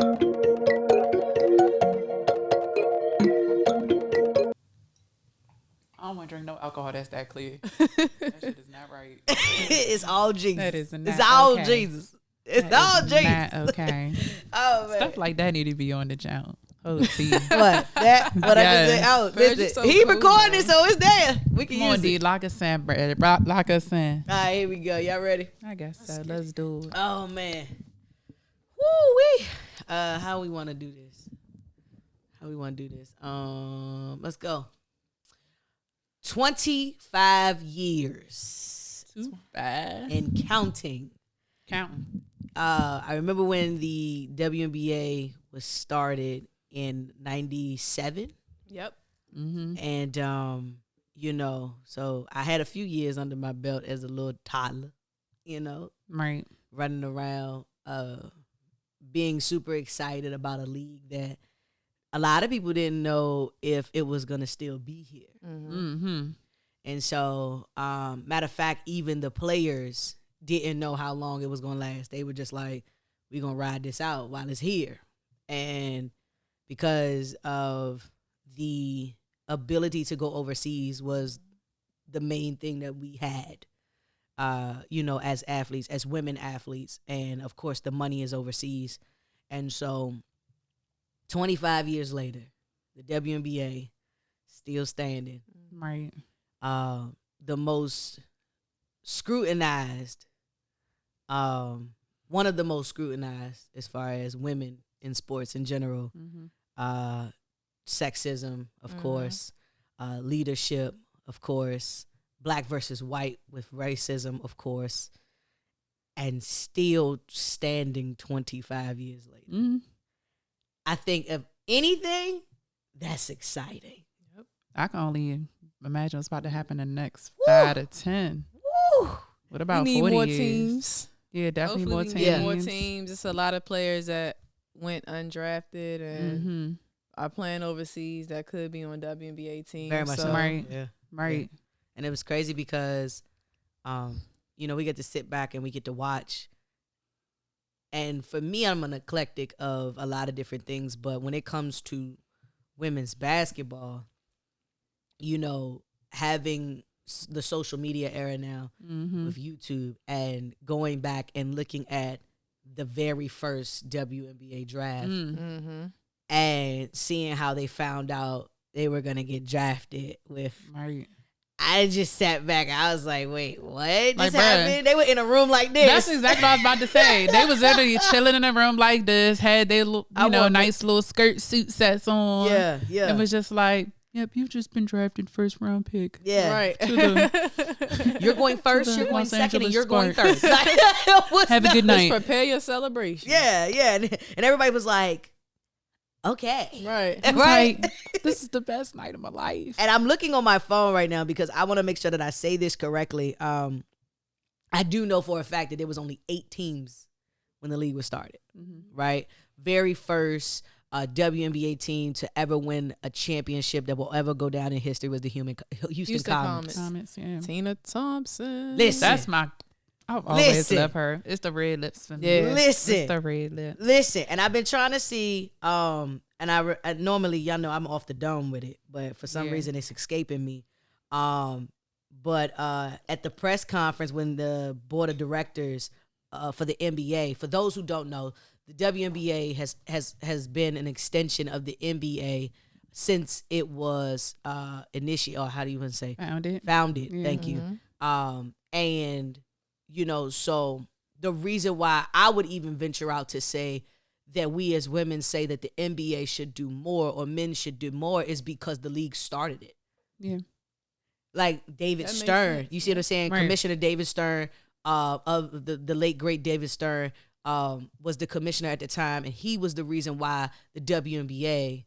I don't want to drink no alcohol that's that clear. That shit is not right. It's all Jesus. That is not It's all okay. Jesus. It's That all is Jesus. not okay. Oh man. Stuff like that need to be on the channel. Oh, see. What? That? What I just said? Yes. Oh, Virgil listen. so He cool, recording man. it, so it's there. We can Come on, use D. it. Lock us in, bro. Lock us in. All right, here we go. Y'all ready? I guess so. Let's do it. Oh man. Woo wee. How we want to do this? Let's go. 25 years Too bad. and counting. Counting. I remember when the WNBA was started in 97. Yep. Mm-hmm. And, so I had a few years under my belt as a little toddler, Right. running around, being super excited about a league that a lot of people didn't know if it was going to still be here. Mm-hmm. And so, matter of fact, even the players didn't know how long it was going to last. They were just like, we're going to ride this out while it's here. And because of the ability to go overseas was the main thing that we had, as athletes, as women athletes. And, of course, the money is overseas. And so 25 years later, the WNBA still standing. Right. The most scrutinized, one of the most scrutinized as far as women in sports in general. Mm-hmm. Sexism, of course, leadership, of course, black versus white with racism, of course, and still standing 25 years later. Mm-hmm. I think if anything, that's exciting. I can only imagine what's about to happen in the next Woo. 5 to 10. Woo! What about We need 40 more years? teams. Yeah, definitely Hopefully more we teams. can get more teams. It's a lot of players that went undrafted and Mm-hmm. are playing overseas that could be on WNBA teams. Very much so. Right. Yeah. Right. And it was crazy because, we get to sit back and we get to watch. And for me, I'm an eclectic of a lot of different things. But when it comes to women's basketball, having the social media era now Mm-hmm. with YouTube and going back and looking at the very first WNBA draft Mm-hmm. and seeing how they found out they were going to get drafted with... Right. I just sat back. I was like, wait, what Like, just bruh, happened? They were in a room like this. That's exactly what I was about to say. They was literally chilling in a room like this, had their nice little skirt suit sets on. Yeah. It was just like, yep, you've just been drafted first round pick. Yeah. Right. To the, You're going first, the you're going Los second, and Angeles you're going Sparks. third. Like, have a good night. Prepare your celebration. Yeah. And everybody was like, okay. Right. I was Right. like, this is the best night of my life. And I'm looking on my phone right now because I want to make sure that I say this correctly. I do know for a fact that there was only 8 teams when the league was started, right? Very first WNBA team to ever win a championship that will ever go down in history was the Houston Comets. Comments, yeah. Tina Thompson. Listen. That's I've always Listen. loved her. It's the red lips for me. Yeah. Listen. It's the red lips. Listen, and I've been trying to see, and I normally, y'all know I'm off the dome with it, but for some Yeah. reason it's escaping me. But at the press conference when the board of directors for the NBA, for those who don't know, the WNBA has been an extension of the NBA since it was initiated, or how do you even say? Founded. Founded. Thank you. And so the reason why I would even venture out to say that we as women say that the NBA should do more or men should do more is because the league started it. Yeah. Like David That makes Stern, sense. you see what I'm saying? Right. Commissioner David Stern, of the late great David Stern, was the commissioner at the time, and he was the reason why the WNBA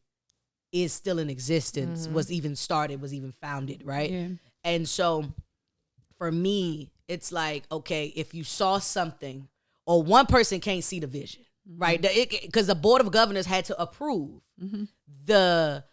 is still in existence, was even started, was even founded, right? Yeah. And so for me, it's like, okay, if you saw something or one person can't see the vision, right? Because the board of governors had to approve the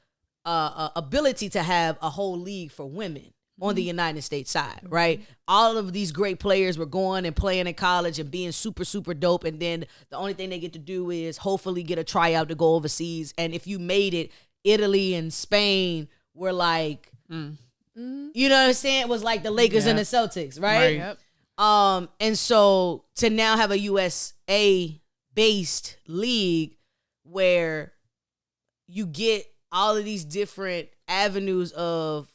ability to have a whole league for women, on the United States side, right? All of these great players were going and playing in college and being super, super dope. And then the only thing they get to do is hopefully get a tryout to go overseas. And if you made it, Italy and Spain were like, you know what I'm saying? It was like the Lakers and the Celtics, right? Yep. And so to now have a USA-based league where you get all of these different avenues of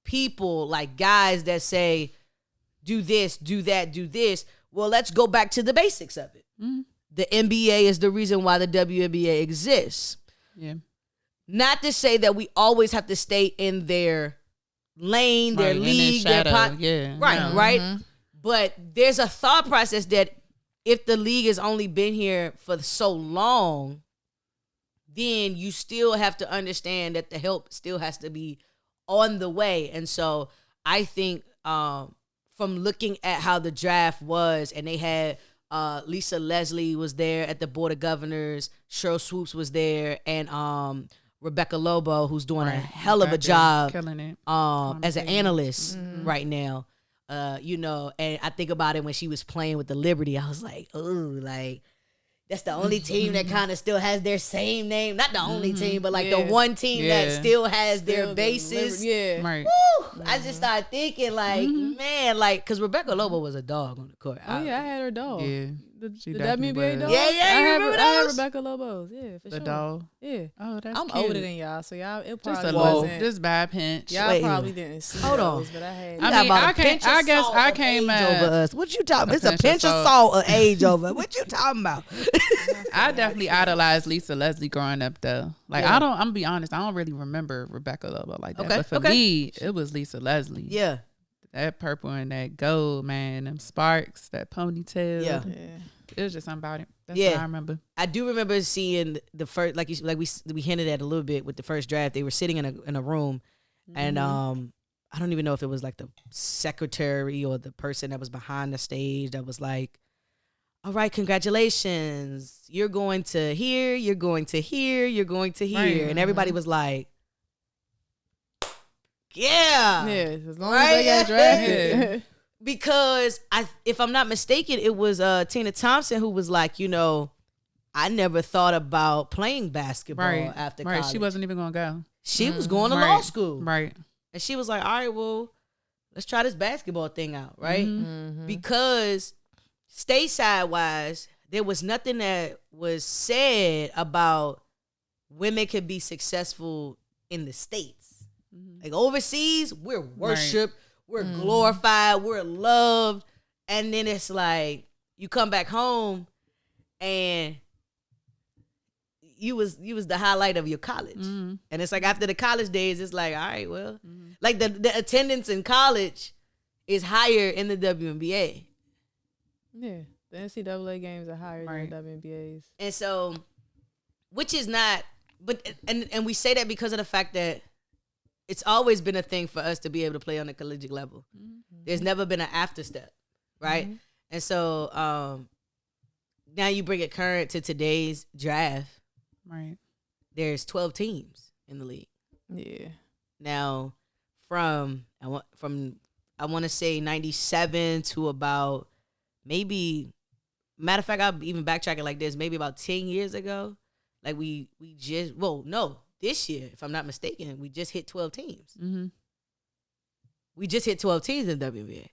people, like guys that say, do this, do that, do this. Well, let's go back to the basics of it. The NBA is the reason why the WNBA exists. Yeah. Not to say that we always have to stay in their lane, their league, their pot. Yeah. Right, right. But there's a thought process that if the league has only been here for so long, then you still have to understand that the help still has to be on the way. And so I think from looking at how the draft was, and they had Lisa Leslie was there at the Board of Governors, Cheryl Swoops was there, and Rebecca Lobo, who's doing a hell of a job killing it. as an analyst right now. You know, and I think about it when she was playing with the Liberty, I was like, oh, like that's the only team that kind of still has their same name. Not the only team, but like the one team that still has their bases. Right. Woo! I just started thinking like, man, like, because Rebecca Lobo was a dog on the court. Oh yeah, I had her dog. Yeah. The definitely WNBA was. dog. Yeah, I remember had those? Rebecca Lobos. Yeah, for The sure. dog. Yeah. Oh, that's I'm cute. older than y'all, so y'all it Just probably a wasn't. little, just bad pinch. Y'all Wait. probably didn't see Hold on. those, but I had. I mean, I can't. can't. I guess I came over us. What you talking about? It's a pinch of salt of age over. What you talking about? I definitely idolized Lisa Leslie growing up though. Like I'm gonna be honest, I don't really remember Rebecca Lobo like that. Okay, But for me, it was Lisa Leslie. Yeah. That purple and that gold, man, them sparks, that ponytail. Yeah. It was just something about it. That's Yeah. what I remember. I do remember seeing the first, like we hinted at a little bit with the first draft. They were sitting in a room, and I don't even know if it was like the secretary or the person that was behind the stage that was like, "All right, congratulations! You're going to here. You're going to here. You're going to here," Right. and everybody was like, "Yeah, Yeah, as long Right? as they got drafted. Because if I'm not mistaken, it was Tina Thompson who was like, you know, I never thought about playing basketball after college. Right. She wasn't even gonna go. She was going to law school. Right. And she was like, all right, well, let's try this basketball thing out, right? Mm-hmm. Because stateside wise, there was nothing that was said about women could be successful in the States. Like overseas, we're worshiped. We're glorified. We're loved. And then it's like you come back home and you was the highlight of your college. And it's like after the college days, it's like, all right, well, like the attendance in college is higher in the WNBA. Yeah, the NCAA games are higher than the WNBA's. And so, which is not, but and we say that because of the fact that it's always been a thing for us to be able to play on the collegiate level. There's never been an after step, right? And so now you bring it current to today's draft. Right. There's 12 teams in the league. Yeah. Now, I want to say 97 to about maybe, matter of fact, I'll even backtrack it like this, maybe about 10 years ago. Like this year, if I'm not mistaken, we just hit 12 teams. We just hit 12 teams in WNBA.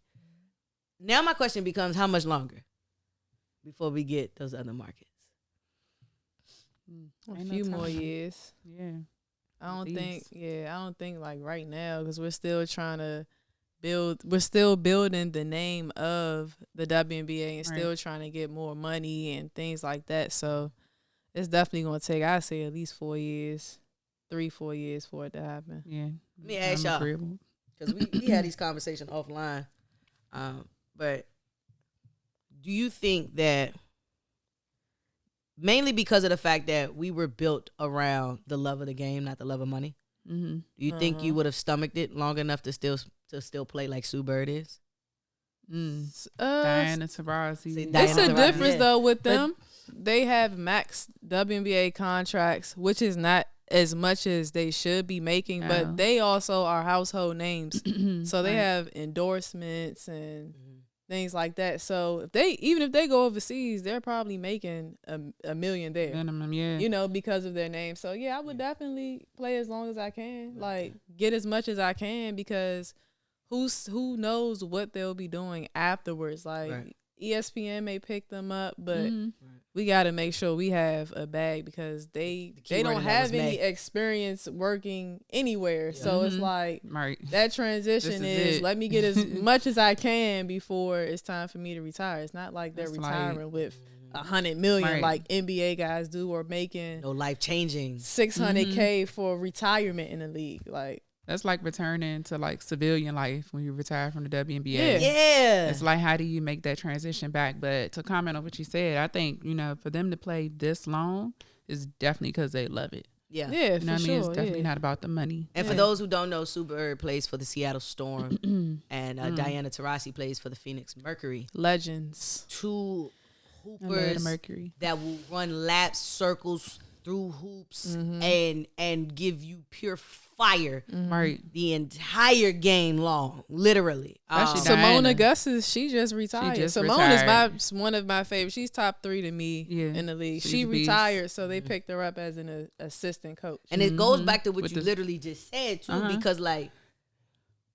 Now my question becomes, how much longer before we get those other markets? A few more years. Yeah. I don't think like right now, because we're still trying to we're still building the name of the WNBA and still trying to get more money and things like that. So it's definitely going to take, I'd say, at least 4 years, 3-4 years for it to happen. Yeah. Let me ask y'all, because we had these conversations offline, but do you think that mainly because of the fact that we were built around the love of the game, not the love of money, do you think you would have stomached it long enough to still play like Sue Bird is? Diana Taurasi. It's a difference though with them. They have max WNBA contracts, which is not as much as they should be making, but they also are household names. So they have endorsements and things like that. So even if they go overseas, they're probably making $1 million there. Minimum, yeah. You know, because of their name. So yeah, I would definitely play as long as I can. Like get as much as I can, because who knows what they'll be doing afterwards. Like ESPN may pick them up, but we got to make sure we have a bag, because they don't have any experience working anywhere. So it's like that transition is let me get as much as I can before it's time for me to retire. It's not like they're retiring with $100 million like NBA guys do, or making no life changing $600K for retirement in the league. Like that's like returning to like civilian life when you retire from the WNBA. Yeah. It's like, how do you make that transition back? But to comment on what you said, I think, you know, for them to play this long is definitely because they love it. Yeah, you know for what I mean? sure. It's definitely not about the money. And for those who don't know, Sue Bird plays for the Seattle Storm, and Diana Taurasi plays for the Phoenix Mercury. Legends. Two hoopers that will run laps, circles through hoops, and give you pure fire the entire game long, literally. Simone Augustus, she just retired. Simone is one of my favorites. She's top 3 to me in the league. She retired, so they picked her up as an assistant coach. And it goes back to what you literally just said too, because like,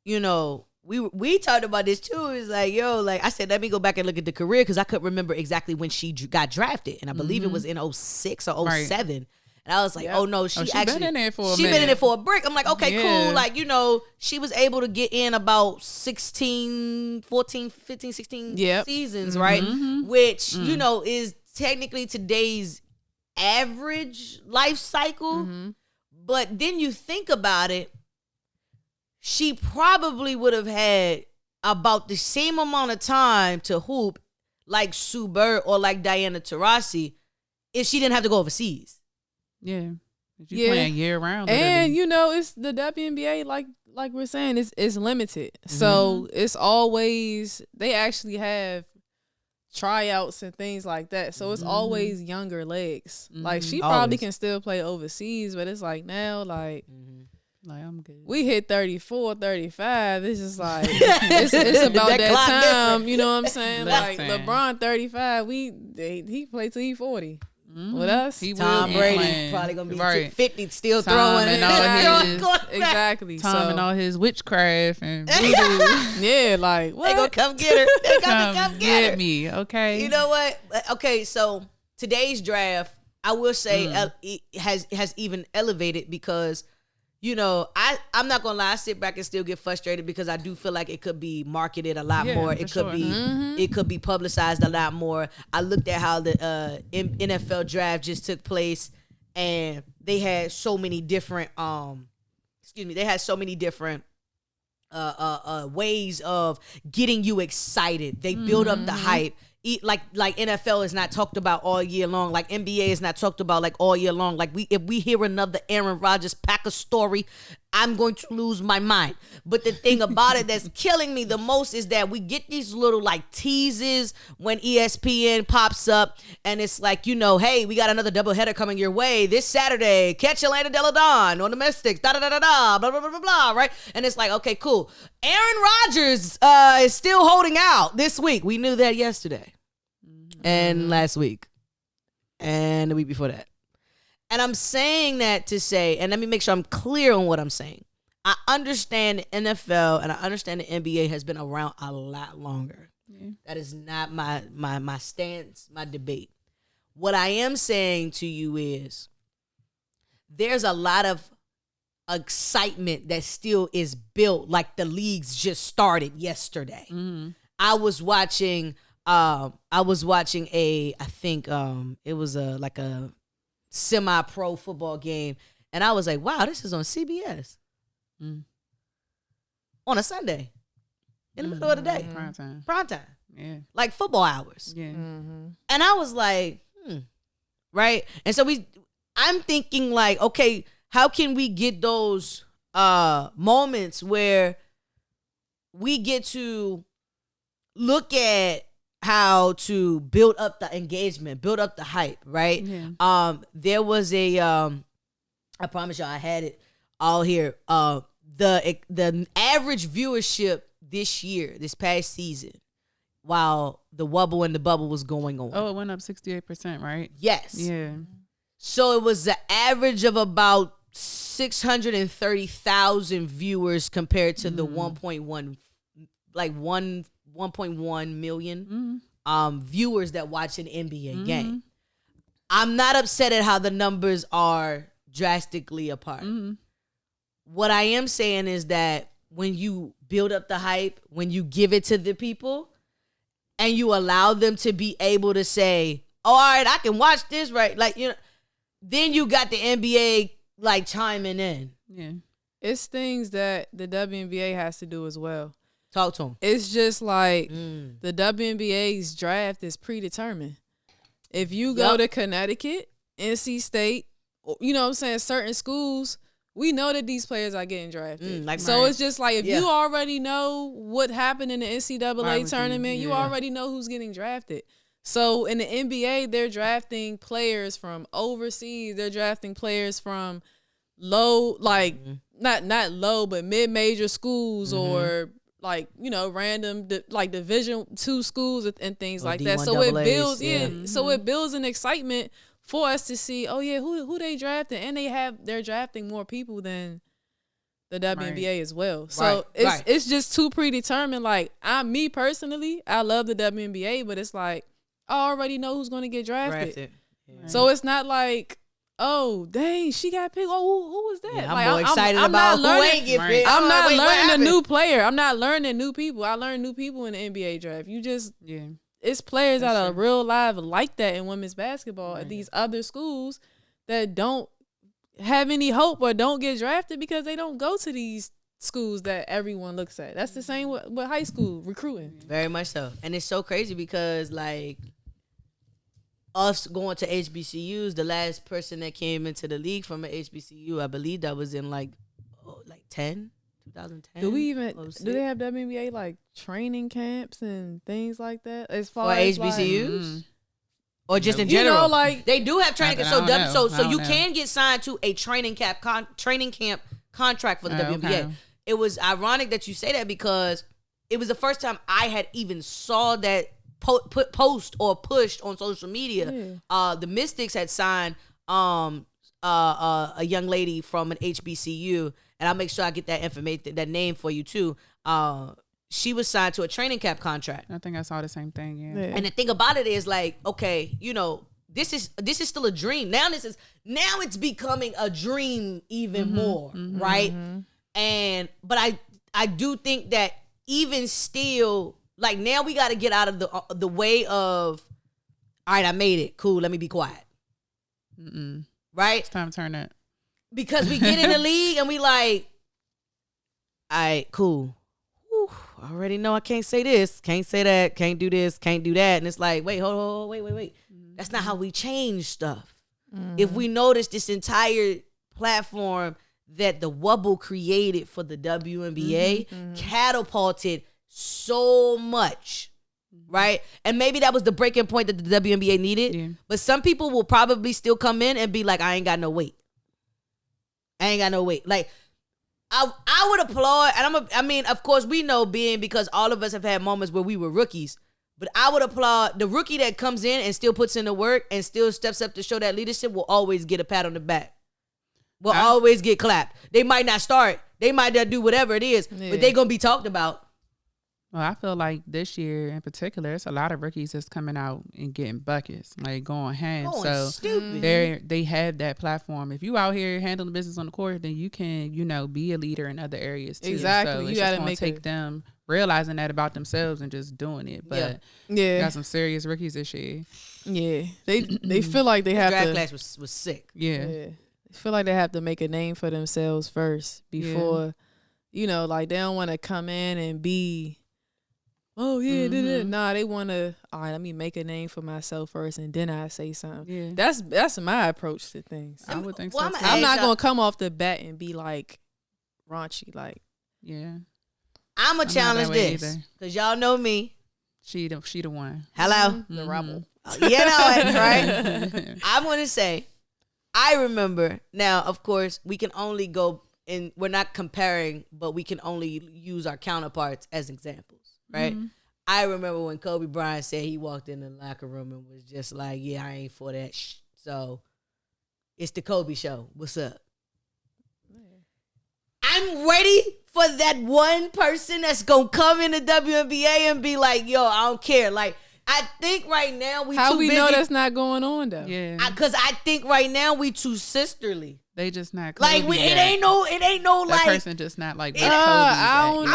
you know, we talked about this too. It's like, yo, like I said, let me go back and look at the career, because I couldn't remember exactly when she got drafted, and I believe it was in 06 or 07. And I was like, oh no, she actually been in there for a minute. Been in it for a break. I'm like, okay, cool. Like, you know, she was able to get in about 16, 14, 15, 16 seasons, right? Which, you know, is technically today's average life cycle. But then you think about it, she probably would have had about the same amount of time to hoop like Sue Bird or like Diana Taurasi if she didn't have to go overseas. Yeah. You playing year round. And you know, it's the WNBA, like we're saying, it's limited. So it's always, they actually have tryouts and things like that. So it's always younger legs. Like she probably can still play overseas, but it's like now, like I'm good. We hit 34, 35. It's just like it's about that time. Different. You know what I'm saying? Like LeBron 35, he played till he 40. With us, Tom Brady probably gonna be 50, still Tom throwing and all his exactly. Tom and all his witchcraft and like what? They gonna come get her. They gonna come get her. Me, okay. You know what? Okay, so today's draft, I will say, it has even elevated, because, you know, I'm not gonna lie, I sit back and still get frustrated, because I do feel like it could be marketed a lot more. It could be it could be publicized a lot more. I looked at how the NFL draft just took place, and they had so many different ways of getting you excited. They build up the hype. Like NFL is not talked about all year long. Like NBA is not talked about like all year long. Like if we hear another Aaron Rodgers Packers story, I'm going to lose my mind. But the thing about it that's killing me the most is that we get these little like teases when ESPN pops up, and it's like, you know, hey, we got another doubleheader coming your way this Saturday. Catch Atlanta Deladon on the Mystics. Da da da da da. Blah blah blah blah blah. Right? And it's like, okay, cool. Aaron Rodgers is still holding out this week. We knew that yesterday. And last week, and the week before that. And I'm saying that to say, and let me make sure I'm clear on what I'm saying. I understand the NFL and I understand the NBA has been around a lot longer. That is not my stance, my debate. What I am saying to you is there's a lot of excitement that still is built, like the leagues just started yesterday. I was watching it was like a semi-pro football game, and I was like, wow, this is on CBS on a Sunday in the middle of the day. Prime time. Yeah. Like football hours. Yeah. And I was like, right? And so I'm thinking like, okay, how can we get those moments where we get to look at how to build up the engagement, build up the hype, right? Yeah. There was a I promise y'all I had it all here. The average viewership this past season, while the wobble and the bubble was going on. Oh, it went up 68%, right? Yes. Yeah. So it was the average of about 630,000 viewers compared to the 1.1 million viewers that watch an NBA game. I'm not upset at how the numbers are drastically apart. What I am saying is that when you build up the hype, when you give it to the people, and you allow them to be able to say, "Oh, all right, I can watch this," right? Like, you know, then you got the NBA like chiming in. Yeah. It's things that the WNBA has to do as well. Talk to them. It's just like the WNBA's draft is predetermined. If you go to Connecticut, NC State, you know what I'm saying, certain schools, we know that these players are getting drafted. It's just like if you already know what happened in the NCAA tournament, you already know who's getting drafted. So in the NBA, they're drafting players from overseas. They're drafting players from low, like not low, but mid-major schools or like, you know, random like Division II schools and things like that. So it builds, so it builds an excitement for us to see, oh yeah, who they drafted, and they're drafting more people than the WNBA as well. So it's just too predetermined. Like me personally, I love the WNBA, but it's like I already know who's going to get drafted. Yeah. So it's not like, oh dang, she got picked. Oh, who was that? Yeah, I'm like, more excited about who ain't get picked. I'm not learning a new player. I'm not learning new people. I learned new people in the NBA draft. You just it's players that are real live like that in women's basketball at these other schools that don't have any hope or don't get drafted because they don't go to these schools that everyone looks at. That's the same with high school recruiting. Very much so. And it's so crazy because like us going to HBCUs, the last person that came into the league from an HBCU, I believe that was in like 2010. Do they have WNBA like training camps and things like that as far as HBCUs? Like, or just in general, you know, like they do have training. So you can get signed to a training camp contract for the WNBA. Okay. It was ironic that you say that because it was the first time I had even saw that post or pushed on social media. The Mystics had signed a young lady from an HBCU, and I'll make sure I get that information, that name for you too. She was signed to a training camp contract. I think I saw the same thing. Yeah. And the thing about it is like, okay, you know, this is still a dream. Now it's becoming a dream even more, right? But I do think that even still, like now we got to get out of the way of, all right, I made it, cool, let me be quiet. Right? It's time to turn that. Because we get in the league and we like, all right, cool. Whew, I already know I can't say this, can't say that, can't do this, can't do that. And it's like, wait, hold, wait. That's not how we change stuff. If we notice this entire platform that the Wubble created for the WNBA catapulted so much, right? And maybe that was the breaking point that the WNBA needed. Yeah. But some people will probably still come in and be like, I ain't got no weight. Like, I would applaud, and I mean, of course, we know because all of us have had moments where we were rookies, but I would applaud the rookie that comes in and still puts in the work and still steps up to show that leadership will always get a pat on the back. Will always get clapped. They might not start. They might not do whatever it is, but they're going to be talked about. Well, I feel like this year in particular, it's a lot of rookies that's coming out and getting buckets, like going ham. So they have that platform. If you out here handling business on the court, then you can, you know, be a leader in other areas too. Exactly. So you got to take them realizing that about themselves and just doing it. But you got some serious rookies this year. Yeah, they feel like they have draft class was sick. Yeah. They feel like they have to make a name for themselves first before, you know, like they don't want to come in and be, oh yeah, nah, they want to, all right, let me make a name for myself first and then I say something. Yeah. That's my approach to things. I would think so. I'm not going to come off the bat and be like raunchy, like. Yeah. I'm going to challenge this because y'all know me. She the one. Hello. The rebel. You know it, right? I'm going to say, I remember now, of course, we can only go and we're not comparing, but we can only use our counterparts as examples, right? Mm-hmm. I remember when Kobe Bryant said he walked in the locker room and was just like, yeah, I ain't for that shit. So it's the Kobe show. What's up? I'm ready for that one person that's going to come in the WNBA and be like, yo, I don't care. Like, I think right now we How too we busy. know that's not going on, though? Yeah. Because I think right now we too sisterly. They just not Kobe like it ain't no that like person just not like I don't know.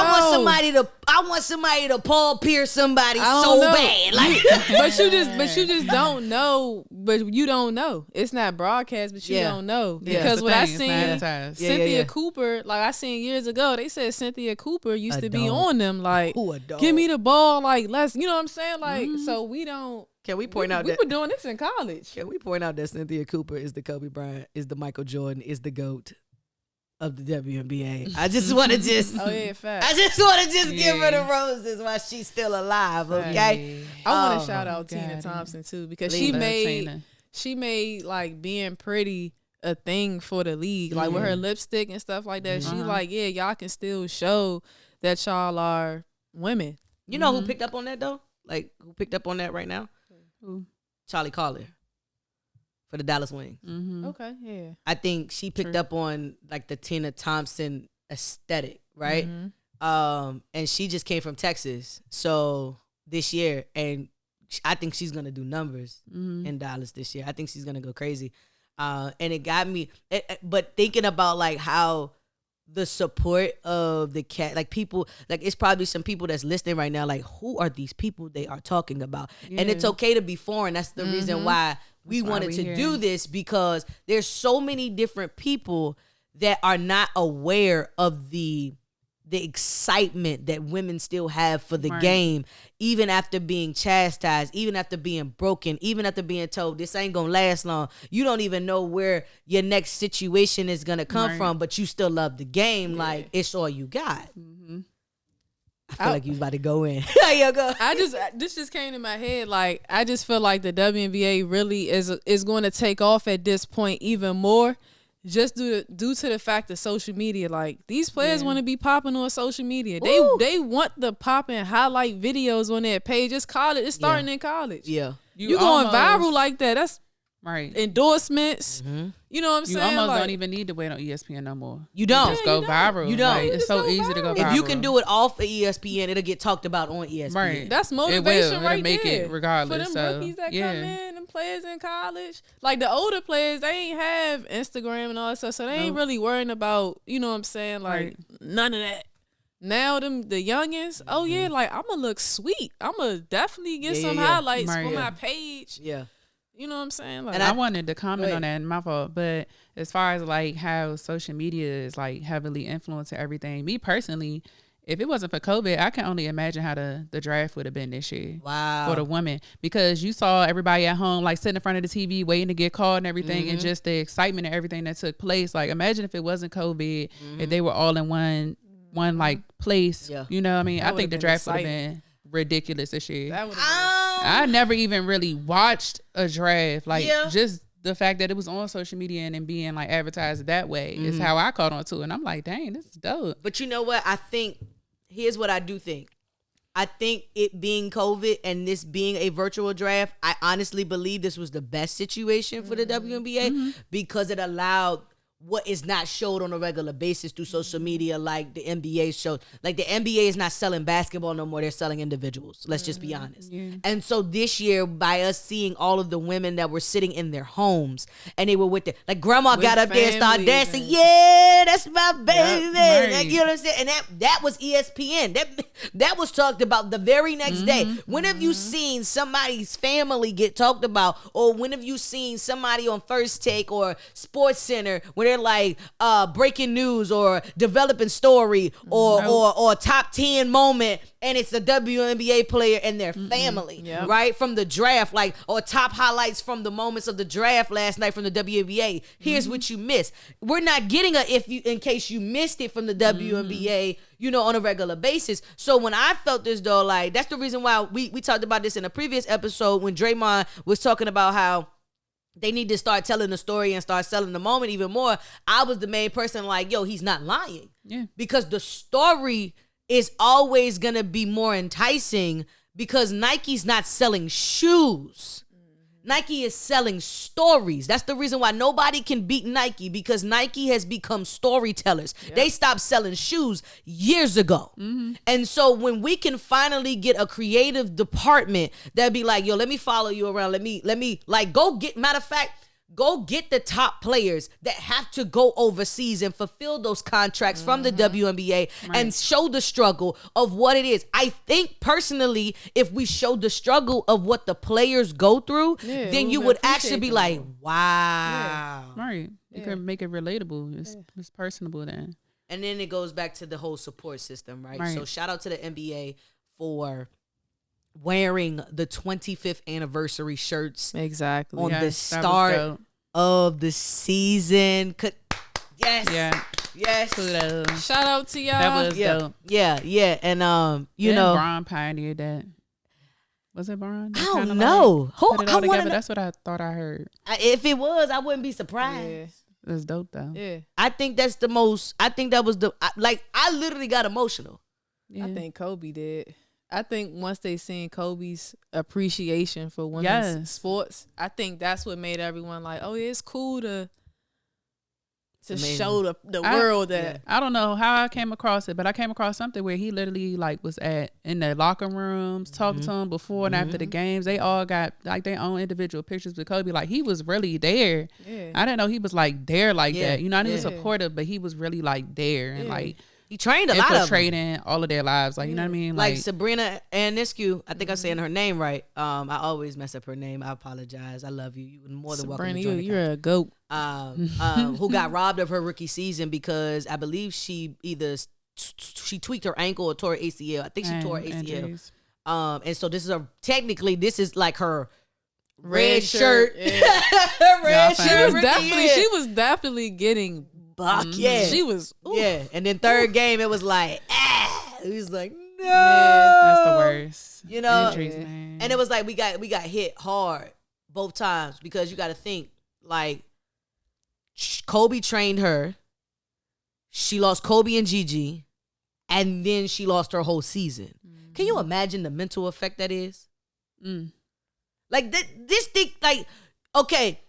I want somebody to Paul Pierce somebody so bad. Like but you just don't know. But you don't know. It's not broadcast, but you don't know. Because what I seen Cynthia Cooper, like I seen years ago, they said Cynthia Cooper used to be on them like give me the ball, like let's you know what I'm saying? Like so we don't. Can we point out we were doing this in college? Can we point out that Cynthia Cooper is the Kobe Bryant, is the Michael Jordan, is the GOAT of the WNBA? I just want to just fact. I just want to just give her the roses while she's still alive. Okay, I want to shout out Tina Thompson too because she made like being pretty a thing for the league, like with her lipstick and stuff like that. She's like, yeah, y'all can still show that y'all are women. You know who picked up on that though? Like who picked up on that right now? Who? Charlie Collier for the Dallas Wings. Mm-hmm. Okay, yeah. I think she picked up on like the Tina Thompson aesthetic, right? Mm-hmm. And she just came from Texas, so this year, and I think she's gonna do numbers in Dallas this year. I think she's gonna go crazy, and it got me. But thinking about like how the support of the cat, like people, like it's probably some people that's listening right now, like who are these people they are talking about? And it's okay to be foreign. That's the reason why we wanted to do this, because there's so many different people that are not aware of the excitement that women still have for the game, even after being chastised, even after being broken, even after being told this ain't gonna last long. You don't even know where your next situation is gonna come from, but you still love the game. Like it's all you got. I feel like you was about to go in. This just came to my head. Like I just feel like the WNBA really is going to take off at this point even more. Just due to the fact of social media, like these players want to be popping on social media. They want the popping highlight videos on their page. It's college. It's starting in college. Yeah, you going viral like that. That's right. Endorsements. You know what I'm saying? You almost don't even need to wait on ESPN no more. You don't. You just go viral. You don't. Like, it's so easy to go viral. If you can do it off of ESPN, it'll get talked about on ESPN. Right. That's motivation right there. It'll make it regardless. For them rookies that come in, them players in college. Like the older players, they ain't have Instagram and all that stuff, so they ain't really worrying about, you know what I'm saying, like none of that. Now the youngins, like I'm gonna look sweet. I'm gonna definitely get some highlights for my page. Yeah. You know what I'm saying? Like, and I wanted to comment on that, my fault. But as far as like how social media is like heavily influencing everything, me personally, if it wasn't for COVID, I can only imagine how the draft would have been this year. Wow. For the women. Because you saw everybody at home like sitting in front of the TV waiting to get called and everything, and just the excitement and everything that took place. Like imagine if it wasn't COVID, if they were all in one like place. Yeah. You know what I mean? I think the draft would have been ridiculous this year. That would have been. I never even really watched a draft. Like just the fact that it was on social media and being like advertised that way is how I caught on to it. And I'm like, dang, this is dope. But you know what? I think here's what I do think. I think it being COVID and this being a virtual draft, I honestly believe this was the best situation for the WNBA because it allowed what is not showed on a regular basis through social media like the NBA shows. Like the NBA is not selling basketball no more. They're selling individuals. Let's just be honest. Yeah. And so this year, by us seeing all of the women that were sitting in their homes and they were with their, like grandma got up there and started dancing. Yeah, that's my baby. Yep, like, you know what I'm saying? And that was ESPN. That was talked about the very next day. When have you seen somebody's family get talked about? Or when have you seen somebody on First Take or Sports Center when they're like breaking news or developing story or top 10 moment and it's a WNBA player and their family, right? From the draft, like, or top highlights from the moments of the draft last night from the WNBA. Here's what you missed. We're not getting in case you missed it from the WNBA, you know, on a regular basis. So when I felt this though, like, that's the reason why we talked about this in a previous episode when Draymond was talking about how they need to start telling the story and start selling the moment even more. I was the main person like, yo, he's not lying. Yeah. Because the story is always going to be more enticing because Nike's not selling shoes. Nike is selling stories. That's the reason why nobody can beat Nike, because Nike has become storytellers. Yep. They stopped selling shoes years ago. Mm-hmm. And so when we can finally get a creative department that'd be like, yo, let me follow you around. Let me like go get, matter of fact, go get the top players that have to go overseas and fulfill those contracts from the WNBA and show the struggle of what it is. I think personally, if we showed the struggle of what the players go through, then you would actually be like, wow. Yeah. Right. You can make it relatable. It's personable then. And then it goes back to the whole support system, right? So shout out to the NBA for wearing the 25th anniversary shirts exactly on the start of the season. Yes. Yeah. Yes. Kudos. Shout out to y'all. That was dope. Yeah. And you know, Bron pioneered that. Was it Bron? I don't know. Put it all together. That's what I thought I heard. If it was, I wouldn't be surprised. Yeah. It's dope though. Yeah. I think that's the most. I think that was I literally got emotional. Yeah. I think Kobe did. I think once they seen Kobe's appreciation for women's sports, I think that's what made everyone like, oh, yeah, it's cool to show the world that. I don't know how I came across it, but I came across something where he literally like was in the locker rooms talking to him before and after the games. They all got like their own individual pictures with Kobe. Like he was really there. Yeah. I didn't know he was like there like that. You know, he was supportive, but he was really like there and like. He trained a lot of them. Infiltrating all of their lives. Like, you know what I mean? Like Sabrina Ionescu, I think I'm saying her name right. I always mess up her name. I apologize. I love you. You're more than welcome to join the you're a goat. Who got robbed of her rookie season because I believe she either she tweaked her ankle or tore her ACL. I think she tore her ACL. Injuries. And so this is like her red shirt. Red shirt. She was definitely getting buck. Yeah. She was. Oof. Yeah. And then third game, it was like, He was like, no. Yeah, that's the worst. You know? Injuries, man. And it was like we got hit hard both times because you got to think, like, Kobe trained her. She lost Kobe and Gigi. And then she lost her whole season. Mm-hmm. Can you imagine the mental effect that is? Like, this thing, like, okay.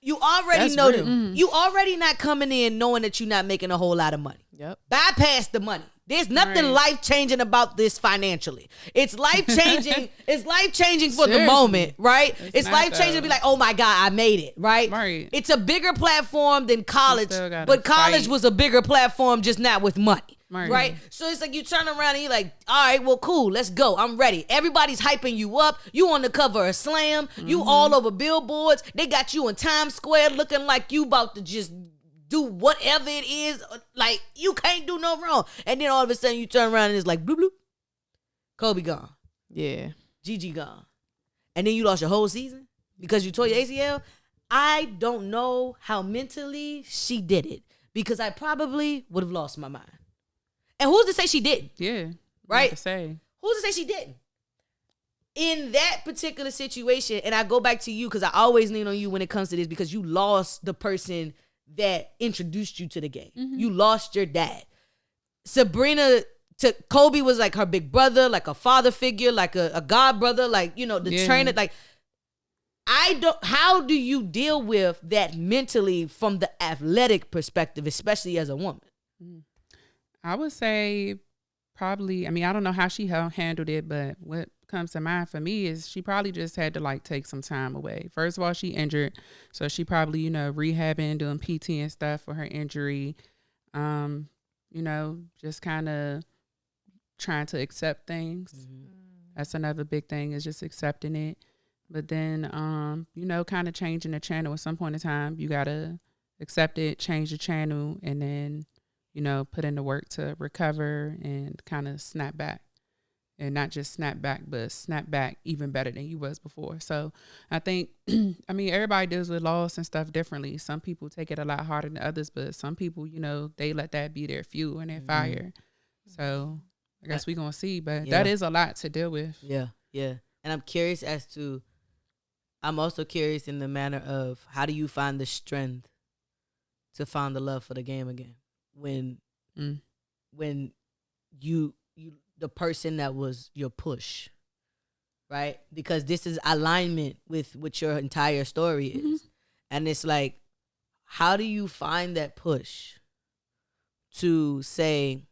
You already know that you already not coming in knowing that you're not making a whole lot of money. Yep. Bypass the money. There's nothing life-changing about this financially. It's life-changing. It's life-changing for the moment, right? It's life-changing to be like, oh my God, I made it, right? Right. It's a bigger platform than college, but college was a bigger platform, just not with money. Right. So it's like you turn around and you're like, all right, well, cool, let's go. I'm ready. Everybody's hyping you up. You on the cover of Slam. You all over billboards. They got you in Times Square looking like you about to just do whatever it is. Like, you can't do no wrong. And then all of a sudden you turn around and it's like, bloop, bloop. Kobe gone. Yeah. Gigi gone. And then you lost your whole season because you tore your ACL. I don't know how mentally she did it because I probably would have lost my mind. And who's to say she didn't? Yeah. Right? To say. Who's to say she didn't? In that particular situation, and I go back to you because I always lean on you when it comes to this because you lost the person that introduced you to the game. Mm-hmm. You lost your dad. Sabrina, Kobe was like her big brother, like a father figure, like a god brother, like, you know, the trainer. Like, how do you deal with that mentally from the athletic perspective, especially as a woman? Mm-hmm. I would say probably, I mean, I don't know how she handled it, but what comes to mind for me is she probably just had to like take some time away. First of all, she injured. So she probably, you know, rehabbing, doing PT and stuff for her injury. You know, just kind of trying to accept things. Mm-hmm. That's another big thing is just accepting it. But then, you know, kind of changing the channel at some point in time. You got to accept it, change the channel, and then, you know, put in the work to recover and kind of snap back. And not just snap back, but snap back even better than you was before. So I think, I mean, everybody deals with loss and stuff differently. Some people take it a lot harder than others, but some people, you know, they let that be their fuel and their fire. So I guess we're going to see, but that is a lot to deal with. Yeah. And I'm curious as to I'm also curious in the manner of how do you find the strength to find the love for the game again when you the person that was your push, right? Because this is alignment with what your entire story is. And it's like, how do you find that push to say,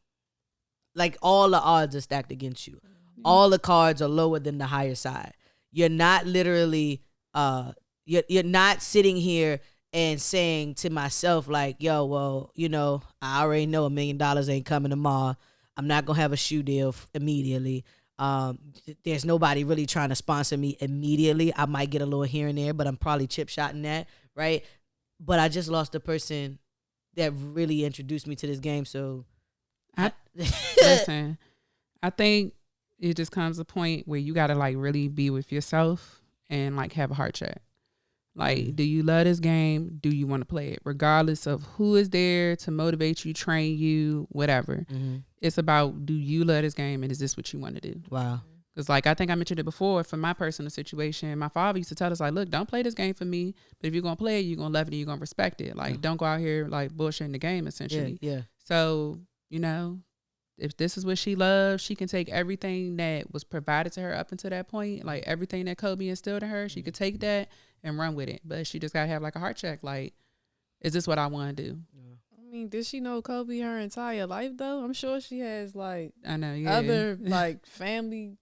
like, all the odds are stacked against you. All the cards are lower than the higher side. You're not literally, you're not sitting here and saying to myself, like, yo, well, you know, I already know $1 million ain't coming tomorrow. I'm not going to have a shoe deal immediately. There's nobody really trying to sponsor me immediately. I might get a little here and there, but I'm probably chip-shotting that, right? But I just lost the person that really introduced me to this game, so... Listen, I think it just comes a point where you got to, like, really be with yourself and, like, have a heart check. Like, do you love this game? Do you want to play it? Regardless of who is there to motivate you, train you, whatever. It's about, do you love this game, and is this what you want to do? Wow. Because, like, I think I mentioned it before, for my personal situation, my father used to tell us, like, look, don't play this game for me, but if you're going to play it, you're going to love it and you're going to respect it. Like, don't go out here, like, bullshitting the game, essentially. Yeah. So, you know, if this is what she loves, she can take everything that was provided to her up until that point, like everything that Kobe instilled in her, she could take that and run with it. But she just got to have, like, a heart check. Like, is this what I want to do? I mean, did she know Kobe her entire life, though? I'm sure she has, like, I know, yeah, other, like, family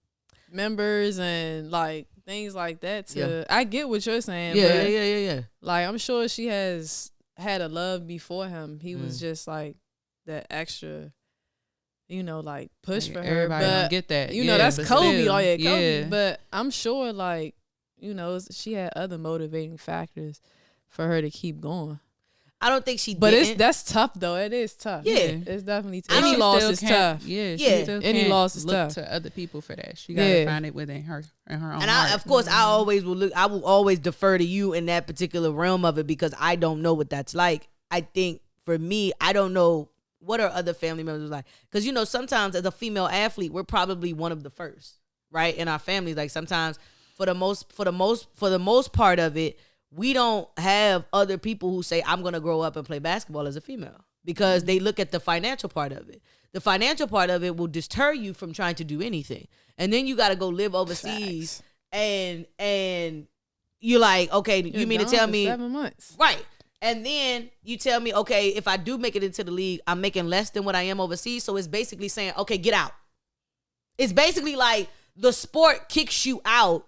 members and, like, things like that to I get what you're saying. Yeah. Like, I'm sure she has had a love before him. He was just, like, that extra, you know, like, push like, for her. everybody But don't get that. you know, that's Kobe. Still, Kobe. yeah. But I'm sure, like, you know, she had other motivating factors for her to keep going. I don't think she did. But that's tough, though. It is tough. Yeah. It's definitely tough. Any loss is tough. Yeah. Any loss is look tough. to other people for that. She got to find it within her and her own and heart. Of course, I will always defer to you in that particular realm of it because I don't know what that's like. I think for me, I don't know what are other family members like. Because, you know, sometimes as a female athlete, we're probably one of the first, right? In our families. Like sometimes for the most part of it, we don't have other people who say, I'm going to grow up and play basketball as a female because they look at the financial part of it. The financial part of it will deter you from trying to do anything. And then you got to go live overseas and you're like, okay, you mean to tell me 7 months. Right. And then you tell me, okay, if I do make it into the league, I'm making less than what I am overseas. So it's basically saying, okay, get out. It's basically like the sport kicks you out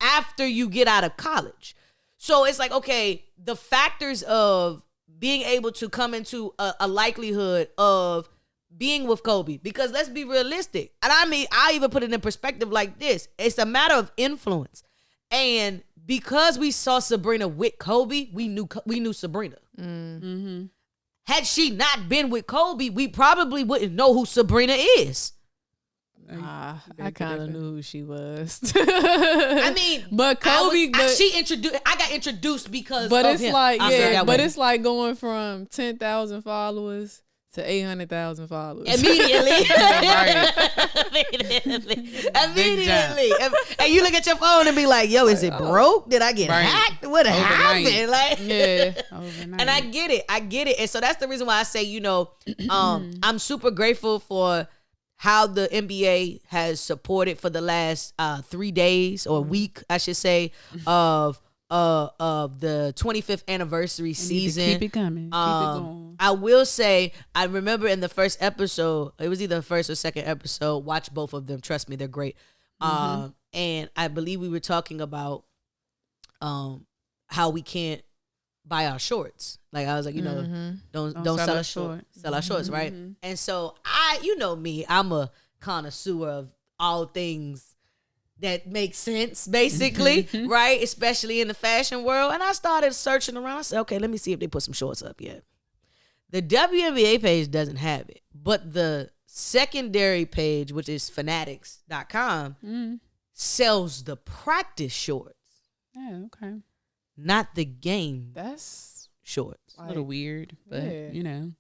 after you get out of college. So it's like, okay, the factors of being able to come into a likelihood of being with Kobe, because let's be realistic. And I mean, I even put it in perspective like this. It's a matter of influence. And because we saw Sabrina with Kobe, we knew Sabrina. Mm-hmm. Had she not been with Kobe, we probably wouldn't know who Sabrina is. I kind of knew who she was. I mean, but Kobe, I got introduced because. But of it's him. like, it's like going from 10,000 followers to 800,000 followers immediately. Immediately. And you look at your phone and be like, "Yo, is it broke? Did I get hacked? What happened?" Like, and I get it. And so that's the reason why I say, you know, I'm super grateful for how the NBA has supported for the last 3 days or week, I should say, of the 25th anniversary season. Keep it coming. Keep it going. I will say, I remember in the first episode, it was either the first or second episode. Watch both of them. Trust me, they're great. And I believe we were talking about how we can't buy our shorts. Like I was like, you know, don't sell our shorts. Sell our shorts, right? And so you know me, I'm a connoisseur of all things that make sense, basically, right? Especially in the fashion world. And I started searching around. I said, okay, let me see if they put some shorts up yet. The WNBA page doesn't have it, but the secondary page, which is fanatics.com, sells the practice shorts. Oh, okay. Not the game. That's shorts. A little weird, but you know.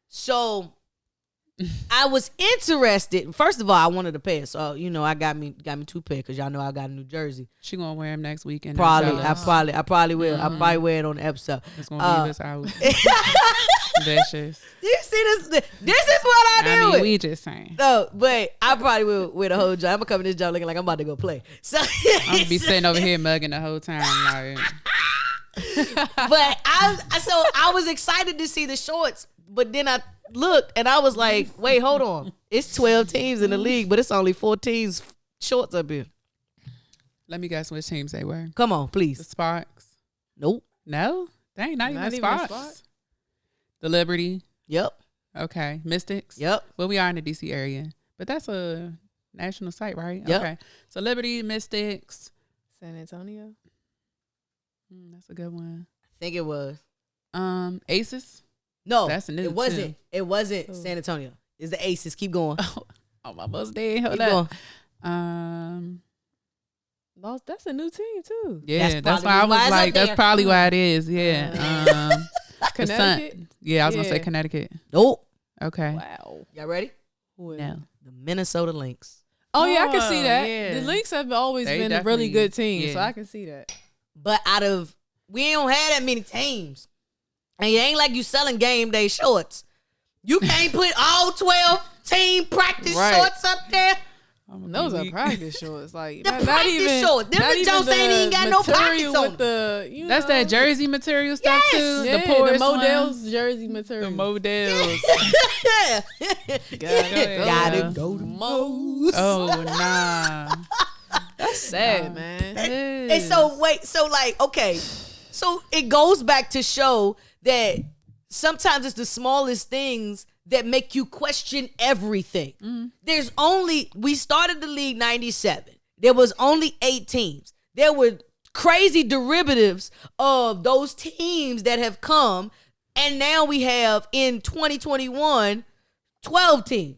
So I was interested. First of all, I wanted a pair, so I got me 2 pairs because y'all know I got a New Jersey. She gonna wear them next weekend. Probably, I probably will. Mm-hmm. I probably wear it on the episode. It's gonna be this out. Vicious. You see this? This is what I do. We just saying. No, but I probably will wear the whole job. I'm gonna come in this job looking like I'm about to go play. So I'm gonna be sitting over here mugging the whole time, like. But I was excited to see the shorts, but then I looked and I was like, wait, hold on. It's 12 teams in the league, but it's only 4 teams shorts up here. Let me guess which teams they were. Come on, please. The Sparks. Nope. No? Dang, not even the Sparks. The Liberty. Yep. Okay. Mystics. Yep. Well, we are in the DC area, but that's a national site, right? Yep. Okay. So Liberty, Mystics. San Antonio. That's a good one. I think it was. Aces. No, that's a new. It wasn't. Too. It wasn't San Antonio. It's the Aces. Keep going. I'm almost there. Hold up. That's a new team too. Yeah, that's why I was like, that's probably why it is. Yeah. Connecticut. Yeah, I was gonna say Connecticut. Nope. Okay. Wow. Y'all ready? No. The Minnesota Lynx. Oh yeah, I can see that. Yeah. The Lynx have always been a really good team, so I can see that. But we don't have that many teams. And it ain't like you selling game day shorts. You can't put all 12 team practice shorts up there. Those are practice shorts. Like the practice shorts. Them the Jones ain't even got no pockets on them. That's that jersey material stuff too. Yeah, the Modell's jersey material. The Modell's. Gotta go to Mo's. Oh nah. That's sad, man. And so so it goes back to show that sometimes it's the smallest things that make you question everything. We started the league 97. There was only 8 teams. There were crazy derivatives of those teams that have come, and now we have in 2021 12 teams.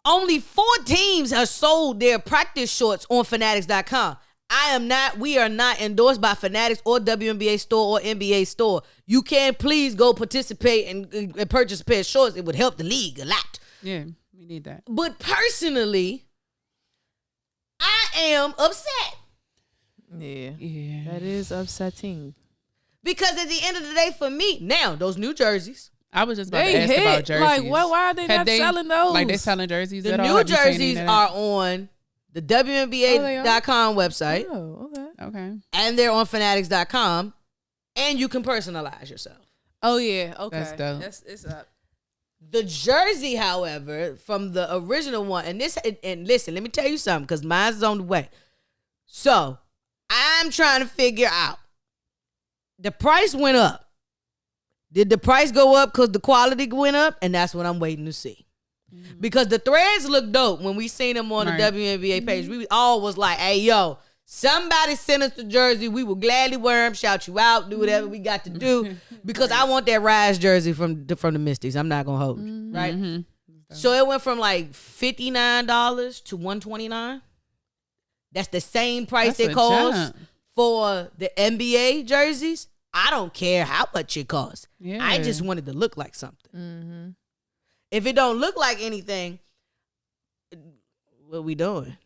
Only 4 teams have sold their practice shorts on Fanatics.com. We are not endorsed by Fanatics or WNBA store or NBA store. You can please go participate and purchase a pair of shorts. It would help the league a lot. Yeah, we need that. But personally, I am upset. Yeah. That is upsetting. Because at the end of the day, for me, now, those new jerseys. I was just about to ask about jerseys. Like, why are they not selling those? Like, they selling jerseys the at all? The new jerseys are on the WNBA.com website. Oh, okay. And they're on Fanatics.com. And you can personalize yourself. Oh, yeah. Okay. That's dope. It's up. The jersey, however, from the original one, and listen, let me tell you something, because mine's on the way. So, I'm trying to figure out. The price went up. Did the price go up because the quality went up? And that's what I'm waiting to see. Because the threads look dope when we seen them on the WNBA page. We all was like, hey, yo, somebody send us the jersey. We will gladly wear them, shout you out, do whatever we got to do. Because I want that Rise jersey from the Mystics. I'm not going to hold you. Right? So it went from like $59 to $129. That's the same price it costs for the NBA jerseys. I don't care how much it costs. Yeah. I just wanted to look like something. If it don't look like anything, what we doing?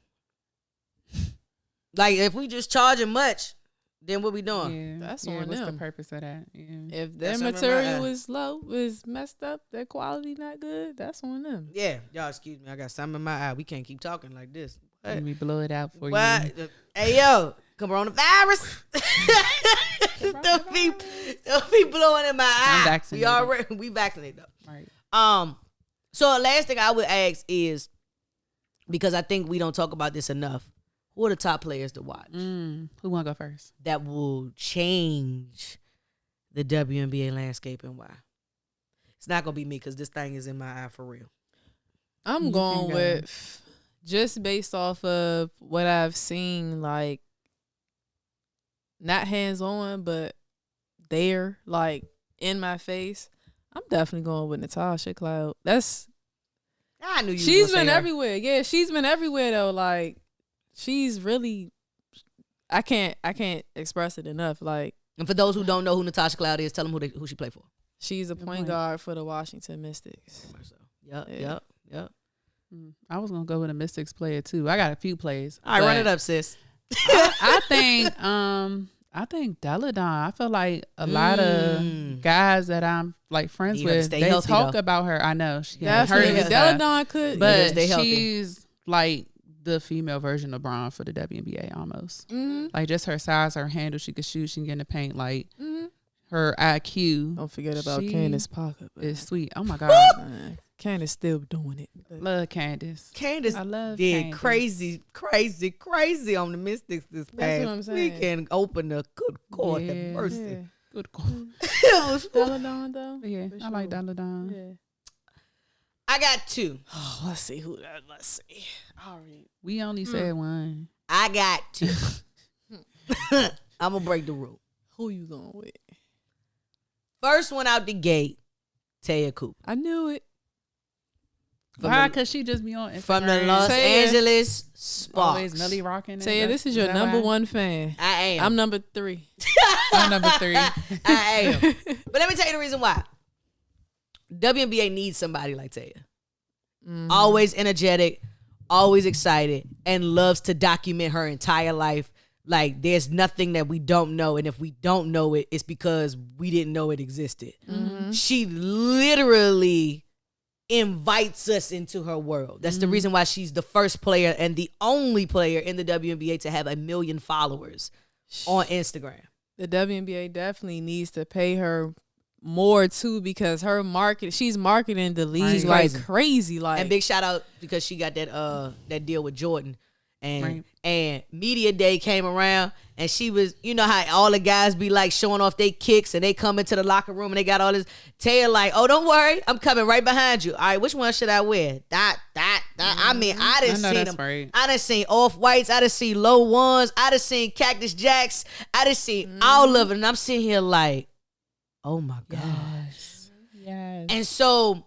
Like, if we just charging much, then what we doing? Yeah, that's on them. What's the purpose of that? Yeah. If their material is low, is messed up, their quality not good, that's on them. Yeah. Y'all, excuse me. I got something in my eye. We can't keep talking like this. Let me blow it out for you. Hey, yo. Coronavirus. Don't be blowing in my eye. I'm vaccinated. We vaccinated though. Right. So the last thing I would ask is, because I think we don't talk about this enough, who are the top players to watch? Who want to go first? That will change the WNBA landscape, and why? It's not gonna be me because this thing is in my eye for real. I'm going with, just based off of what I've seen, like, not hands on, but there, like, in my face. I'm definitely going with Natasha Cloud. I knew you. She's been everywhere. Yeah, she's been everywhere though. Like, she's really. I can't express it enough. Like, and for those who don't know who Natasha Cloud is, tell them who she played for. She's a point guard for the Washington Mystics. Yep. I was gonna go with a Mystics player too. I got a few plays. All right, run it up, sis. I think Deladon. I feel like a lot of guys that I'm like friends with, they healthy, talk though. about her. I know she That's hurt what Deladon could, but stay healthy. she's like the female version of Braun for the WNBA almost. Like just her size, her handle, she could shoot, she can get in the paint. Like her IQ. Don't forget about Candace Parker. It's sweet. Oh my God. Candace still doing it. Love Candace. Candace I love did Candace. crazy on the Mystics this past weekend. Open the good God have mercy. Yeah. Good God. Deladon though. Yeah, I like Deladon. Yeah. I got 2. Oh, let's see who that. Let's see. All right. We only said one. I got 2. I'm gonna break the rule. Who you going with? First one out the gate, Taya Cooper. I knew it. Why? Because she just be on Instagram. From the Los Angeles Sparks. Always Millie rocking. Taya, this is your number one fan. I am. I'm number 3. I'm number 3. I am. But let me tell you the reason why. WNBA needs somebody like Taya. Always energetic, always excited, and loves to document her entire life. Like, there's nothing that we don't know. And if we don't know it, it's because we didn't know it existed. She literally invites us into her world. That's the reason why she's the first player and the only player in the WNBA to have 1 million followers on Instagram. The WNBA definitely needs to pay her more too, because her she's marketing the league like crazy. Like, and big shout out because she got that deal with Jordan. And media day came around and she was, you know how all the guys be like showing off their kicks and they come into the locker room and they got all this. Taya like, oh, don't worry, I'm coming right behind you. All right, which one should I wear? That. I mean, I done seen them. Right. I done seen off-whites. I done seen low ones. I done seen Cactus Jacks. I done seen all of it. And I'm sitting here like, oh my gosh. Yes. And so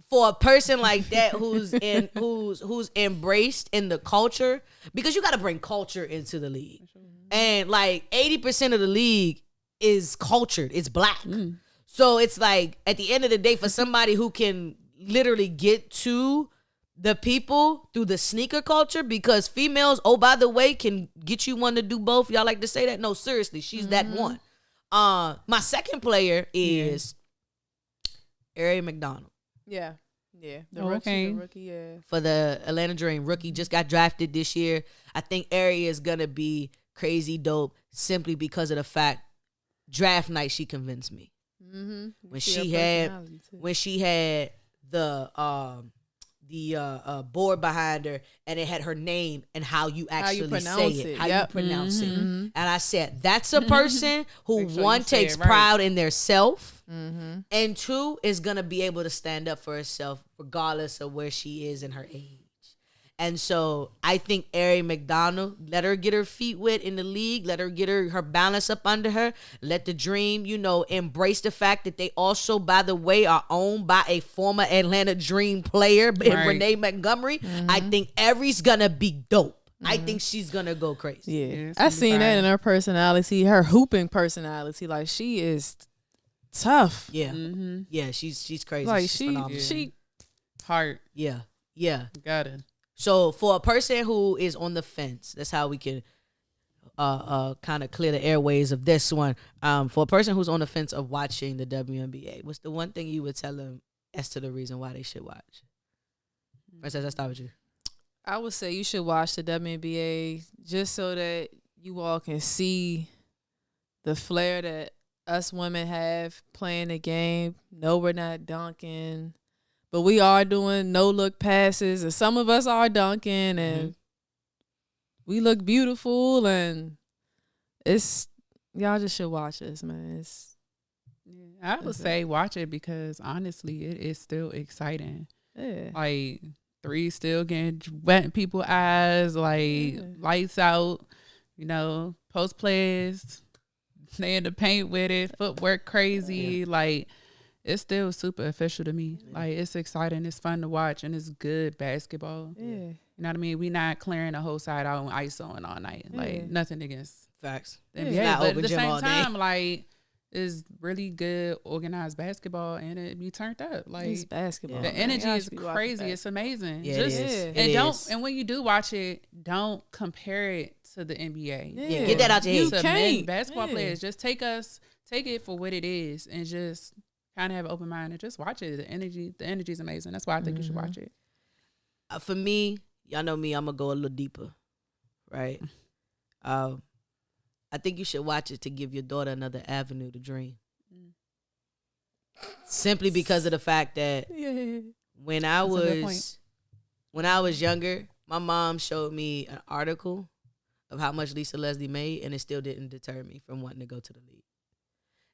for a person like that who's embraced in the culture, because you got to bring culture into the league. And like 80% of the league is cultured. It's black. So it's like at the end of the day, for somebody who can literally get to the people through the sneaker culture, because females, oh, by the way, can get you one to do both. Y'all like to say that? No, seriously, she's that one. My second player is Ari McDonald. Yeah. The rookie, yeah. For the Atlanta Dream, rookie, just got drafted this year. I think Ari is gonna be crazy dope simply because of the fact draft night she convinced me. When she had the board behind her and it had her name and how you actually say it, how you pronounce it. And I said, that's a person who one takes pride in their self, and 2 is gonna be able to stand up for herself regardless of where she is in her age. And so I think Ari McDonald, let her get her feet wet in the league. Let her get her balance up under her. Let the Dream, embrace the fact that they also, by the way, are owned by a former Atlanta Dream player, Renee Montgomery. I think Ari's going to be dope. I think she's going to go crazy. Yeah, I seen that in her personality, her hooping personality. Like, she is tough. Yeah. Yeah, she's crazy. Like, she's phenomenal. she heart. Yeah. Got it. So for a person who is on the fence, that's how we can kind of clear the airways of this one. For a person who's on the fence of watching the WNBA, what's the one thing you would tell them as to the reason why they should watch? Princess, let's start with you. I would say you should watch the WNBA just so that you all can see the flair that us women have playing the game. No, we're not dunking. But we are doing no-look passes, and some of us are dunking, and we look beautiful, and y'all just should watch this, man. I would say watch it because, honestly, it is still exciting. Yeah. Like, 3 still getting wet in people's eyes, like, lights out, post plays, they in the paint with it, footwork crazy, like, it's still super official to me. Like, it's exciting. It's fun to watch. And it's good basketball. Yeah. You know what I mean? We not clearing the whole side out and ISOing all night. Like, nothing against facts. the NBA. But at the same time, like, is really good organized basketball, and it be turned up. Like it's basketball. the energy is crazy. It's amazing. Yeah, Just, it is. And it don't is. and when you do watch it, don't compare it to the NBA. Yeah, get that out your head. To men basketball players, just take it for what it is, and just kind of have an open mind and just watch it. The energy is amazing. That's why I think you should watch it. For me, y'all know me. I'm gonna go a little deeper, right? I think you should watch it to give your daughter another avenue to dream. Simply because of the fact that when I was younger, my mom showed me an article of how much Lisa Leslie made, and it still didn't deter me from wanting to go to the league.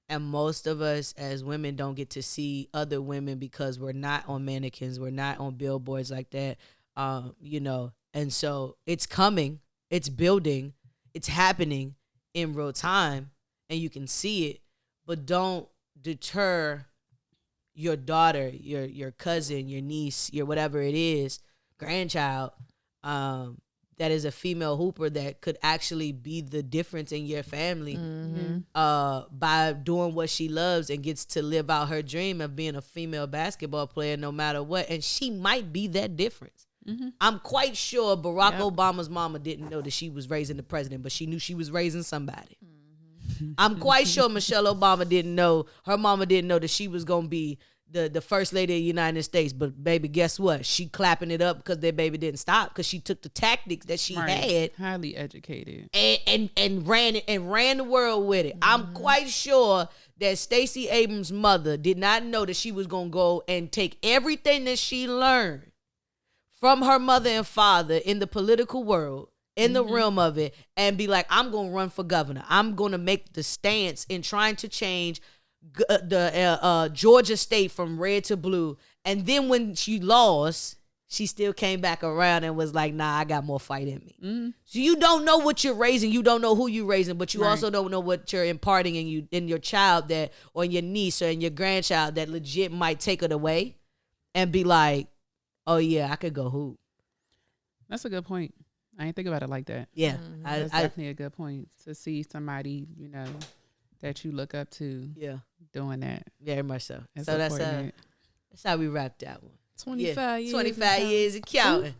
And most of us as women don't get to see other women because we're not on mannequins, we're not on billboards like that, And so it's coming, it's building, it's happening in real time, and you can see it. But don't deter your daughter, your cousin, your niece, your whatever it is, grandchild, that is a female hooper that could actually be the difference in your family by doing what she loves and gets to live out her dream of being a female basketball player no matter what. And she might be that difference. I'm quite sure Barack Obama's mama didn't know that she was raising the president, but she knew she was raising somebody. I'm quite sure Michelle Obama didn't know, her mama didn't know that she was going to be the first lady of the United States. But baby, guess what? She clapping it up because their baby didn't stop, because she took the tactics that she had, highly educated, and ran the world with it. I'm quite sure that Stacey Abrams' mother did not know that she was going to go and take everything that she learned from her mother and father in the political world, in the realm of it, and be like, I'm going to run for governor. I'm going to make the stance in trying to change the Georgia state from red to blue. And then when she lost, she still came back around and was like, nah, I got more fight in me. So you don't know what you're raising. You don't know who you're raising, but you also don't know what you're imparting in your child, that, or in your niece or in your grandchild, that legit might take it away and be like, oh yeah, I could go hoop. That's a good point. I ain't think about it like that. Yeah. That's definitely a good point, to see somebody, that you look up to doing that. Very much so. So that's how we wrap that one. 25 years. 25 years and counting.